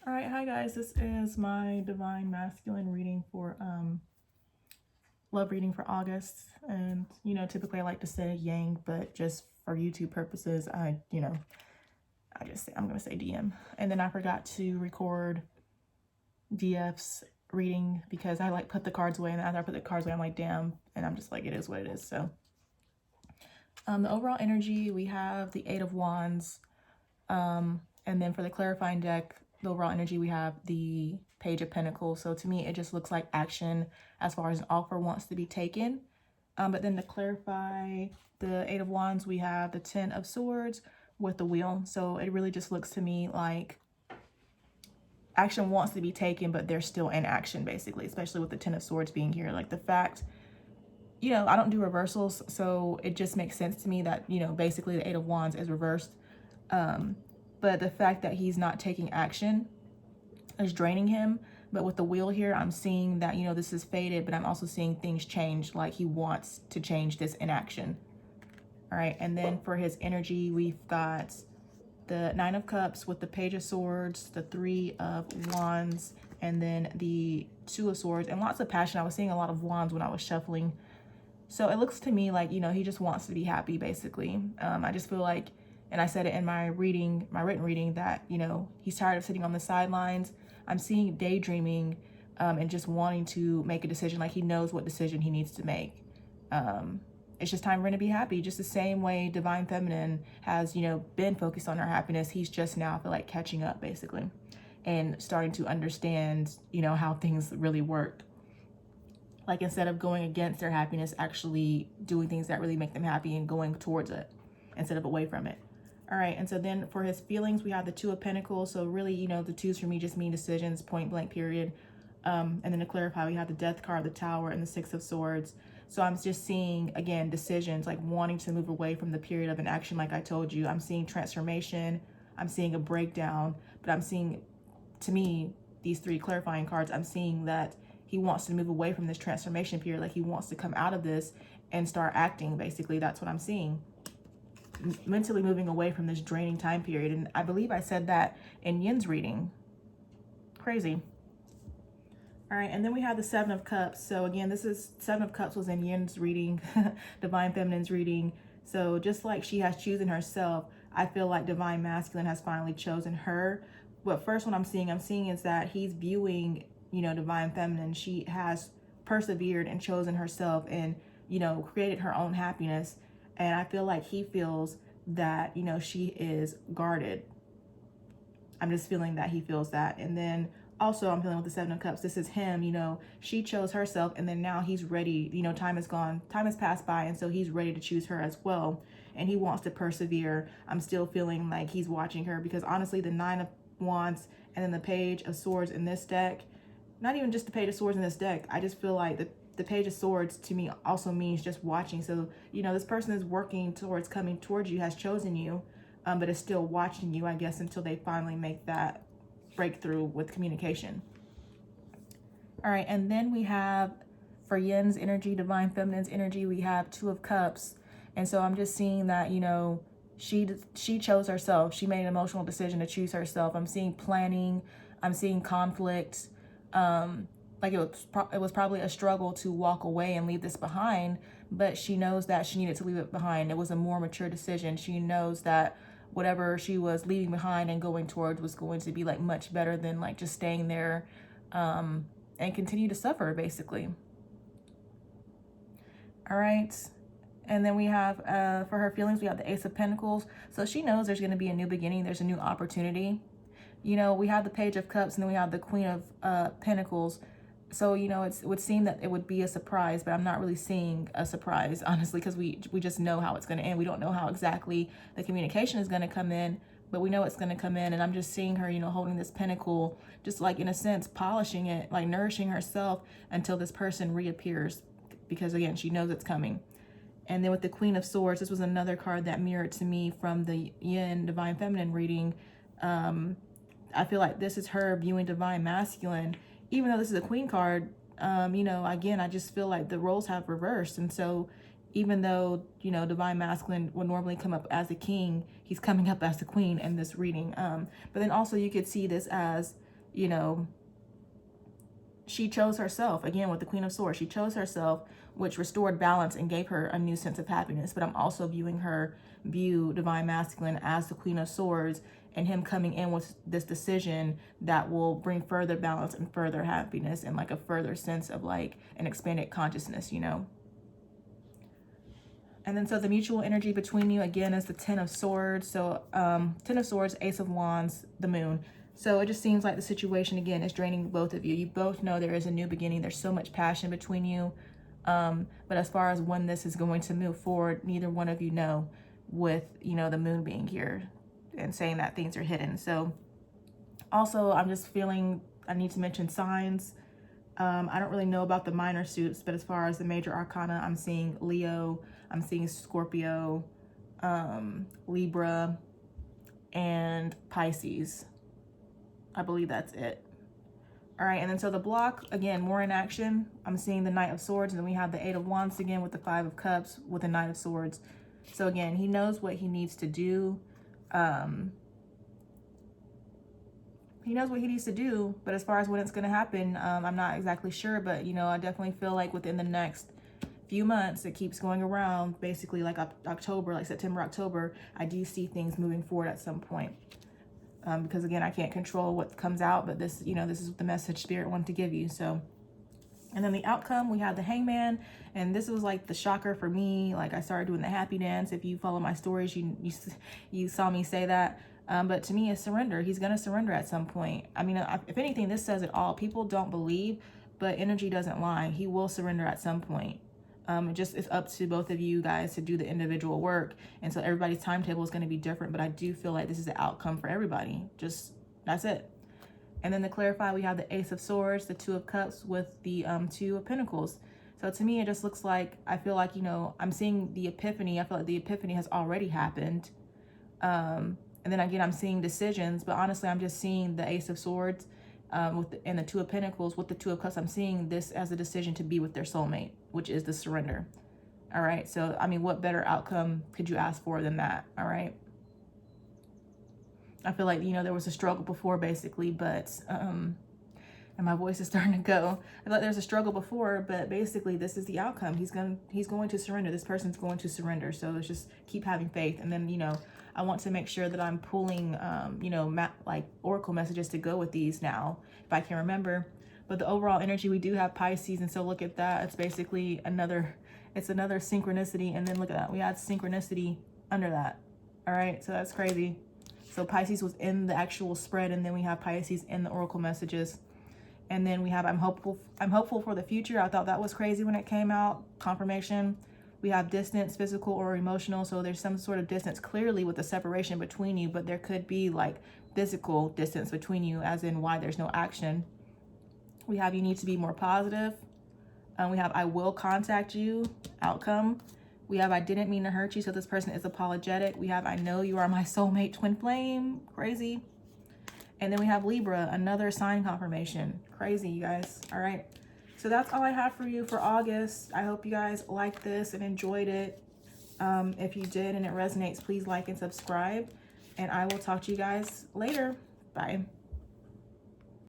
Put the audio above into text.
All right, hi guys. This is my divine masculine reading for love reading for August. And typically I like to say yang, but just for YouTube purposes, I'm gonna say DM. And then I forgot to record DF's reading because I like put the cards away, and after I put the cards away, I'm like, damn, and I'm just like, it is what it is. So the overall energy, we have the Eight of Wands. And then for the clarifying deck, the overall energy, we have the Page of Pentacles. So to me, it just looks like action as far as an offer wants to be taken. But then to clarify the Eight of Wands, we have the Ten of Swords with the Wheel. So it really just looks to me like action wants to be taken, but they're still in action, basically, especially with the Ten of Swords being here. Like the fact, I don't do reversals, so it just makes sense to me that, basically the Eight of Wands is reversed. But the fact that he's not taking action is draining him. But with the Wheel here, I'm seeing that, this is faded, but I'm also seeing things change, like he wants to change this inaction. All right, and then for his energy, we've got the Nine of Cups with the Page of Swords, the Three of Wands, and then the Two of Swords, and lots of passion. I was seeing a lot of wands when I was shuffling. So it looks to me like, he just wants to be happy, basically. I just feel like, and I said it in my reading, my written reading, that, he's tired of sitting on the sidelines. I'm seeing daydreaming and just wanting to make a decision, like he knows what decision he needs to make. It's just time for him to be happy, just the same way Divine Feminine has, been focused on her happiness. He's just now, I feel like, catching up, basically, and starting to understand, how things really work. Like, instead of going against their happiness, actually doing things that really make them happy and going towards it instead of away from it. All right, and so then for his feelings, we have the Two of Pentacles. So really, the twos for me just mean decisions, point blank, period. And then to clarify, we have the Death card, the Tower, and the Six of Swords. So I'm just seeing, again, decisions, like wanting to move away from the period of inaction, like I told you. I'm seeing transformation. I'm seeing a breakdown. But I'm seeing, to me, these three clarifying cards, I'm seeing that he wants to move away from this transformation period. Like he wants to come out of this and start acting, basically. That's what I'm seeing. Mentally moving away from this draining time period. And I believe I said that in Yin's reading. Crazy. All right, and then we have the Seven of Cups. So again, this is Seven of Cups was in Yin's reading, Divine Feminine's reading. So just like she has chosen herself, I feel like Divine Masculine has finally chosen her. But first, what I'm seeing is that he's viewing, Divine Feminine. She has persevered and chosen herself and, created her own happiness. And I feel like he feels that, she is guarded. I'm just feeling that he feels that. And then also I'm feeling with the Seven of Cups, this is him, she chose herself, and then now he's ready, time has gone, time has passed by, and so he's ready to choose her as well, and he wants to persevere. I'm still feeling like he's watching her, because honestly, the Nine of Wands and then the Page of Swords in this deck, not even just the Page of Swords in this deck, I just feel like the Page of Swords to me also means just watching. So, this person is working towards coming towards you, has chosen you, but is still watching you, I guess, until they finally make that breakthrough with communication. All right, and then we have, for Yin's energy, Divine Feminine's energy, we have Two of Cups. And so I'm just seeing that, she chose herself. She made an emotional decision to choose herself. I'm seeing planning. I'm seeing conflict. Like it was probably a struggle to walk away and leave this behind, but she knows that she needed to leave it behind. It was a more mature decision. She knows that whatever she was leaving behind and going towards was going to be like much better than like just staying there and continue to suffer, basically. All right. And then we have, for her feelings, we have the Ace of Pentacles. So she knows there's going to be a new beginning. There's a new opportunity. We have the Page of Cups, and then we have the Queen of Pentacles. So, it would seem that it would be a surprise, but I'm not really seeing a surprise, honestly, because we just know how it's going to end. We don't know how exactly the communication is going to come in, but we know it's going to come in. And I'm just seeing her, holding this pentacle, just like, in a sense, polishing it, like nourishing herself until this person reappears, because, again, she knows it's coming. And then with the Queen of Swords, this was another card that mirrored to me from the Yin Divine Feminine reading. I feel like this is her viewing Divine Masculine. Even though this is a Queen card, again, I just feel like the roles have reversed. And so even though, Divine Masculine would normally come up as the king, he's coming up as the queen in this reading. But then also you could see this as, you know, she chose herself. Again, with the Queen of Swords, she chose herself, which restored balance and gave her a new sense of happiness. But I'm also viewing her view Divine Masculine as the Queen of Swords, and him coming in with this decision that will bring further balance and further happiness and like a further sense of like an expanded consciousness, you know. And then so the mutual energy between you again is the Ten of Swords. So Ten of Swords, Ace of Wands, the Moon. So it just seems like the situation again is draining both of you. You both know there is a new beginning. There's so much passion between you. But as far as when this is going to move forward, neither one of you know, with, you know, the moon being here and saying that things are hidden. So also I'm just feeling I need to mention signs. I don't really know about the minor suits, but as far as the major arcana, I'm seeing Leo, I'm seeing Scorpio, Libra, and Pisces. I believe that's it. All right, and then so the block, again, more in action. I'm seeing the Knight of Swords, and then we have the Eight of Wands again with the Five of Cups with the Knight of Swords. So again, he knows what he needs to do. He knows what he needs to do, but as far as when it's going to happen, I'm not exactly sure. But, you know, I definitely feel like within the next few months, it keeps going around, basically like October, like September, October, I do see things moving forward at some point. Because again, I can't control what comes out, but this, you know, this is the message Spirit wanted to give you. So, and then the outcome, we had the Hangman, and this was like the shocker for me. Like I started doing the happy dance. If you follow my stories, you saw me say that. But to me, it's surrender. He's going to surrender at some point. I mean, if anything, this says it all. People don't believe, but energy doesn't lie. He will surrender at some point. It's up to both of you guys to do the individual work. And so everybody's timetable is going to be different, but I do feel like this is the outcome for everybody. Just, that's it. And then to clarify, we have the Ace of Swords, the Two of Cups with the Two of Pentacles. So to me, it just looks like, I feel like, you know, I'm seeing the epiphany. I feel like the epiphany has already happened. And then again, I'm seeing decisions, but honestly, I'm just seeing the Ace of Swords and the Two of Pentacles with the Two of Cups. I'm seeing this as a decision to be with their soulmate, which is the surrender. All right. So, I mean, what better outcome could you ask for than that? All right. I feel like, you know, there was a struggle before basically, but, and my voice is starting to go. I thought there's a struggle before, but basically this is the outcome. He's going to surrender. This person's going to surrender. So let's just keep having faith. And then, you know, I want to make sure that I'm pulling, you know, like oracle messages to go with these now, if I can remember. But the overall energy, we do have Pisces. And so look at that. It's basically another synchronicity. And then look at that. We had synchronicity under that. All right. So that's crazy. So Pisces was in the actual spread. And then we have Pisces in the oracle messages. And then we have, I'm hopeful for the future. I thought that was crazy when it came out. Confirmation. We have distance, physical or emotional. So there's some sort of distance clearly with the separation between you, but there could be like physical distance between you, as in why there's no action. We have, you need to be more positive. We have, I will contact you, outcome. We have, I didn't mean to hurt you. So this person is apologetic. We have, I know you are my soulmate twin flame. Crazy. And then we have Libra, another sign confirmation. Crazy, you guys. All right. So that's all I have for you for August. I hope you guys liked this and enjoyed it. If you did and it resonates, please like and subscribe. And I will talk to you guys later. Bye.